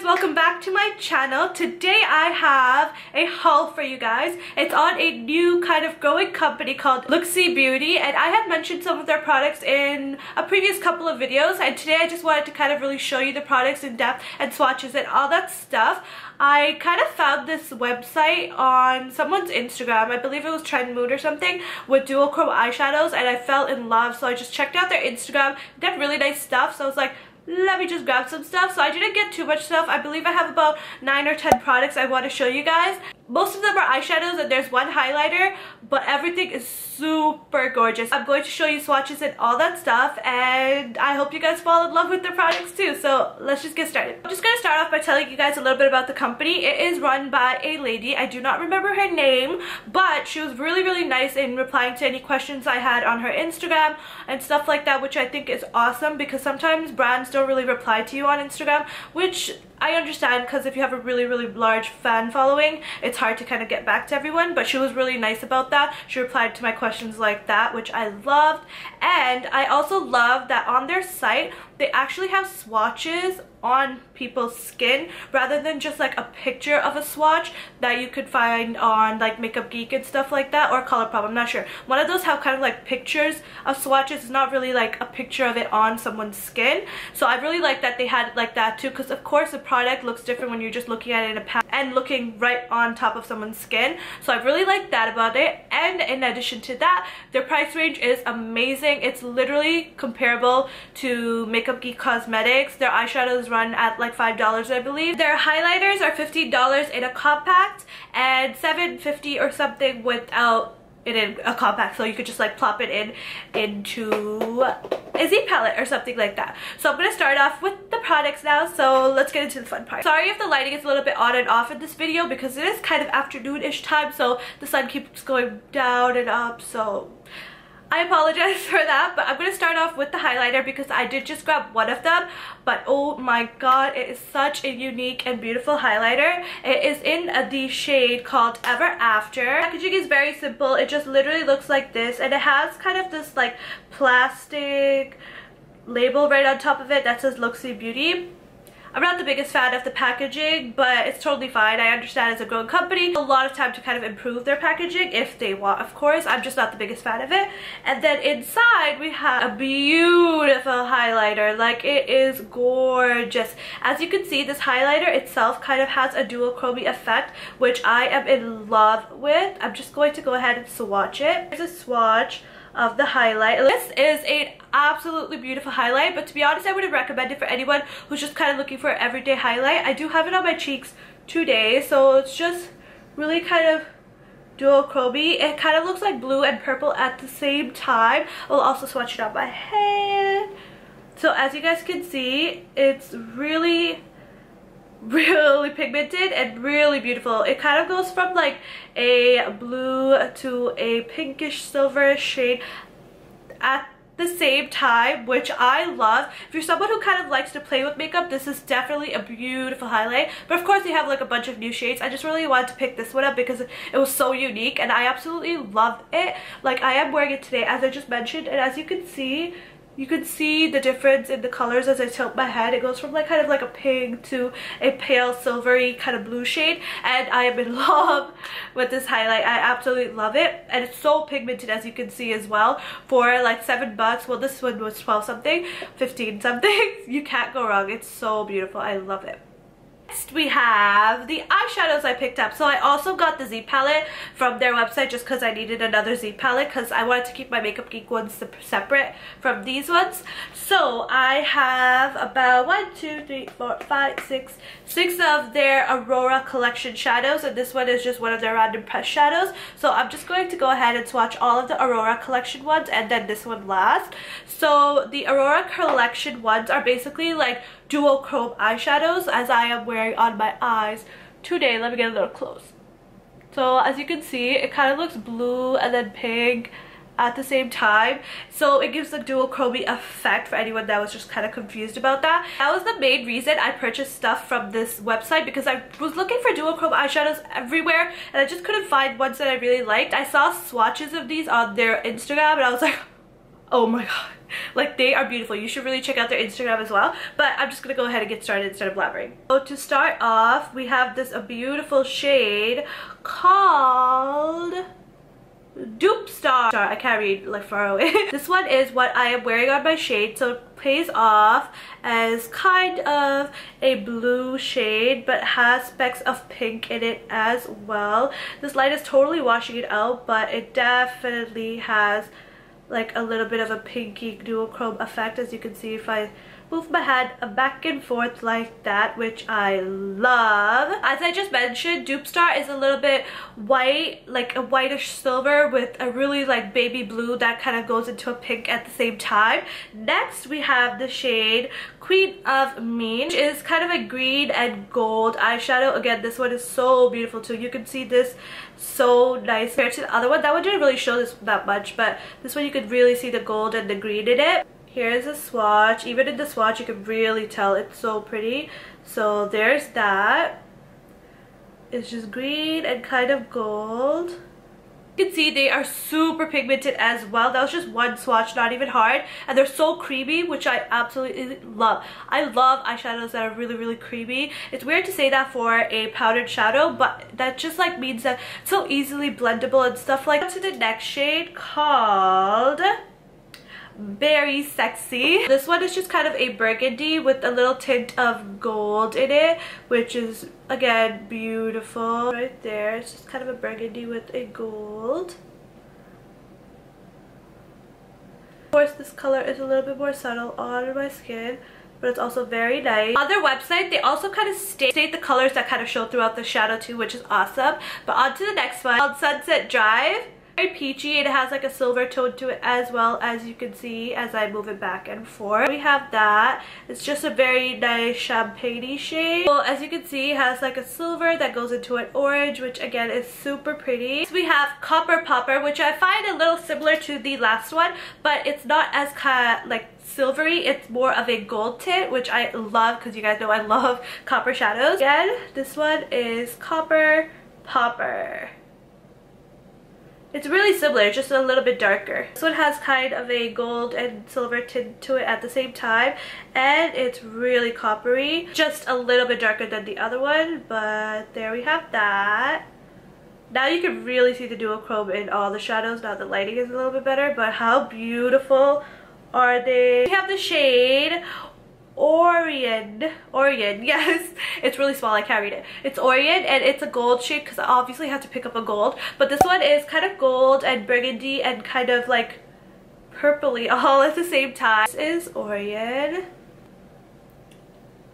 Welcome back to my channel. Today I have a haul for you guys. It's on a new kind of growing company called Looxi Beauty, and I had mentioned some of their products in a previous couple of videos, and today I just wanted to kind of really show you the products in depth and swatches and all that stuff. I kind of found this website on someone's Instagram, I believe it was Trend Mood or something, with dual chrome eyeshadows, and I fell in love, so I just checked out their Instagram. They have really nice stuff, so I was like, let me just grab some stuff. So I didn't get too much stuff. I believe I have about 9 or 10 products I want to show you guys. Most of them are eyeshadows and there's one highlighter, but everything is super gorgeous. I'm going to show you swatches and all that stuff, and I hope you guys fall in love with the products too. So let's just get started. I'm just going to start off by telling you guys a little bit about the company. It is run by a lady. I do not remember her name, but she was really nice in replying to any questions I had on her Instagram and stuff like that, which I think is awesome because sometimes brands don't really reply to you on Instagram, which I understand because if you have a really large fan following, it's hard to kind of get back to everyone, but she was really nice about that. She replied to my questions like that, which I loved. And I also love that on their site they actually have swatches on people's skin rather than just like a picture of a swatch that you could find on like Makeup Geek and stuff like that, or Colourpop, I'm not sure. One of those have kind of like pictures of swatches. It's not really like a picture of it on someone's skin. So I really like that they had it like that too, because of course the product looks different when you're just looking at it in a pan and looking right on top of someone's skin. So I really like that about it. And in addition to that, their price range is amazing. It's literally comparable to Makeup Geek Cosmetics. Their eyeshadows run at like $5, I believe. Their highlighters are $15 in a compact and $7.50 or something without it in a compact, so you could just like plop it into a Z palette or something like that. So I'm gonna start off with the products now, so let's get into the fun part. Sorry if the lighting is a little bit on and off in this video because it is kind of afternoon-ish time, so the sun keeps going down and up, so I apologize for that. But I'm going to start off with the highlighter because I did just grab one of them, but oh my god, it is such a unique and beautiful highlighter. It is in the shade called Ever After. The packaging is very simple. It just literally looks like this, and it has kind of this like plastic label right on top of it that says Looxi Beauty. I'm not the biggest fan of the packaging, but it's totally fine. I understand it's a growing company. A lot of time to kind of improve their packaging if they want, of course. I'm just not the biggest fan of it. And then inside we have a beautiful highlighter. Like, it is gorgeous. As you can see, this highlighter itself kind of has a dual chromie effect, which I am in love with. I'm just going to go ahead and swatch it. Here's a swatch of the highlight. This is an absolutely beautiful highlight, but to be honest, I wouldn't recommend it for anyone who's just kind of looking for an everyday highlight. I do have it on my cheeks today, so it's just really kind of dual chromie. It kind of looks like blue and purple at the same time. I'll also swatch it on my hand. So as you guys can see, it's really pigmented and really beautiful. It kind of goes from like a blue to a pinkish silver shade at the same time, which I love. If you're someone who kind of likes to play with makeup, this is definitely a beautiful highlight. But of course they have like a bunch of new shades. I just really wanted to pick this one up because it was so unique and I absolutely love it. Like, I am wearing it today, as I just mentioned, and as you can see the difference in the colors as I tilt my head. It goes from like kind of like a pink to a pale silvery kind of blue shade, and I am in love with this highlight. I absolutely love it, and it's so pigmented as you can see as well. For like $7, well, this one was 12 something, 15 something. You can't go wrong. It's so beautiful. I love it. Next we have the eyeshadows I picked up. So I also got the Z palette from their website just because I needed another Z palette because I wanted to keep my Makeup Geek ones separate from these ones. So I have about 6 of their Aurora collection shadows, and this one is just one of their random press shadows. So I'm just going to go ahead and swatch all of the Aurora collection ones and then this one last. So the Aurora collection ones are basically like dual chrome eyeshadows, as I am wearing on my eyes today. Let me get a little close. So as you can see, it kind of looks blue and then pink at the same time, so it gives the dual chromie effect for anyone that was just kind of confused about that. That was the main reason I purchased stuff from this website, because I was looking for dual chrome eyeshadows everywhere and I just couldn't find ones that I really liked. I saw swatches of these on their Instagram and I was like, Oh my god. Like, they are beautiful. You should really check out their Instagram as well. But I'm just gonna go ahead and get started instead of blabbering. So to start off, we have this beautiful shade called Dupe Star. I can't read like far away. This one is what I am wearing on my shade, so it plays off as kind of a blue shade but has specks of pink in it as well. This light is totally washing it out, but it definitely has like a little bit of a pinky duochrome effect, as you can see if I move my hand back and forth like that, which I love. As I just mentioned, Dupe Star is a little bit white, like a whitish silver with a really like baby blue that kind of goes into a pink at the same time. Next we have the shade Queen of Mean, which is kind of a green and gold eyeshadow. Again, this one is so beautiful too. You can see this so nice compared to the other one. That one didn't really show this that much, but this one you could really see the gold and the green in it. Here's a swatch. Even in the swatch you can really tell it's so pretty. So there's that. It's just green and kind of gold. You can see they are super pigmented as well. That was just one swatch, not even hard, and they're so creamy, which I absolutely love. I love eyeshadows that are really creamy. It's weird to say that for a powdered shadow, but that just like means that it's so easily blendable and stuff like that. To the next shade called Very Sexy. This one is just kind of a burgundy with a little tint of gold in it, which is again beautiful. Right there, it's just kind of a burgundy with a gold. Of course, this color is a little bit more subtle on my skin, but it's also very nice. On their website, they also kind of state the colors that kind of show throughout the shadow too, which is awesome. But on to the next one, called Sunset Drive. Very peachy. It has like a silver tone to it as well, as you can see as I move it back and forth. We have that. It's just a very nice champagne-y shade. Well, as you can see, it has like a silver that goes into an orange, which again is super pretty. So we have Copper Popper, which I find a little similar to the last one, but it's not as kind of like silvery. It's more of a gold tint, which I love because you guys know I love copper shadows. Again, this one is Copper Popper. It's really similar, just a little bit darker. This one has kind of a gold and silver tint to it at the same time, and it's really coppery. Just a little bit darker than the other one, but there we have that. Now you can really see the duochrome in all the shadows. Now the lighting is a little bit better, but how beautiful are they? We have the shade Orion, yes, it's really small, I can't read it. It's Orion, and it's a gold shade because I obviously have to pick up a gold, but this one is kind of gold and burgundy and kind of like purpley all at the same time. This is Orion.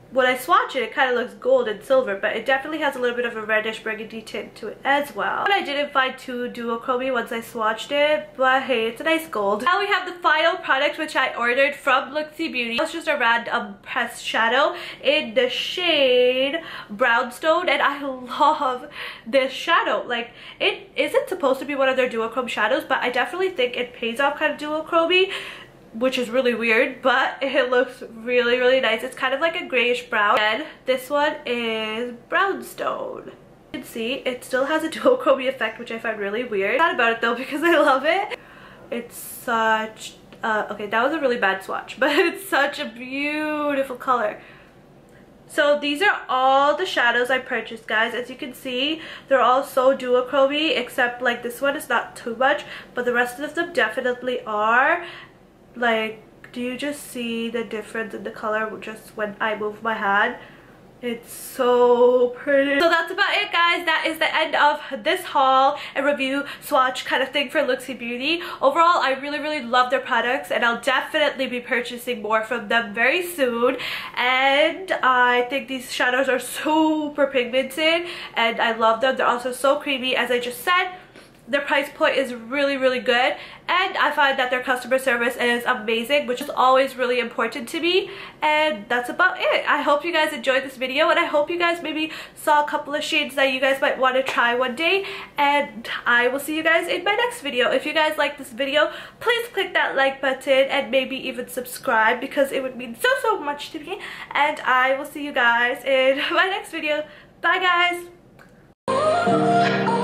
When I swatch it, it kind of looks gold and silver, but it definitely has a little bit of a reddish burgundy tint to it as well. But I didn't find too duochrome once I swatched it, but hey, it's a nice gold. Now we have the final product, which I ordered from Looxi Beauty. It's just a random pressed shadow in the shade Brownstone, and I love this shadow. Like, it isn't supposed to be one of their duochrome shadows, but I definitely think it pays off kind of duochrome-y, which is really weird, but it looks really nice. It's kind of like a grayish brown, and this one is Brownstone. You can see it still has a duochrome effect, which I find really weird. Not about it though, because I love it. It's such okay, that was a really bad swatch, but it's such a beautiful color. So these are all the shadows I purchased, guys. As you can see, they're all so duochrome-y, except like this one is not too much, but the rest of them definitely are. Like, do you just see the difference in the color just when I move my hand? It's so pretty. So that's about it, guys. That is the end of this haul and review swatch kind of thing for Looxi Beauty. Overall, I really love their products, and I'll definitely be purchasing more from them very soon. And I think these shadows are super pigmented and I love them. They're also so creamy, as I just said. Their price point is really good, and I find that their customer service is amazing, which is always really important to me. And that's about it. I hope you guys enjoyed this video, and I hope you guys maybe saw a couple of shades that you guys might want to try one day, and I will see you guys in my next video. If you guys like this video, please click that like button and maybe even subscribe, because it would mean so much to me, and I will see you guys in my next video. Bye, guys.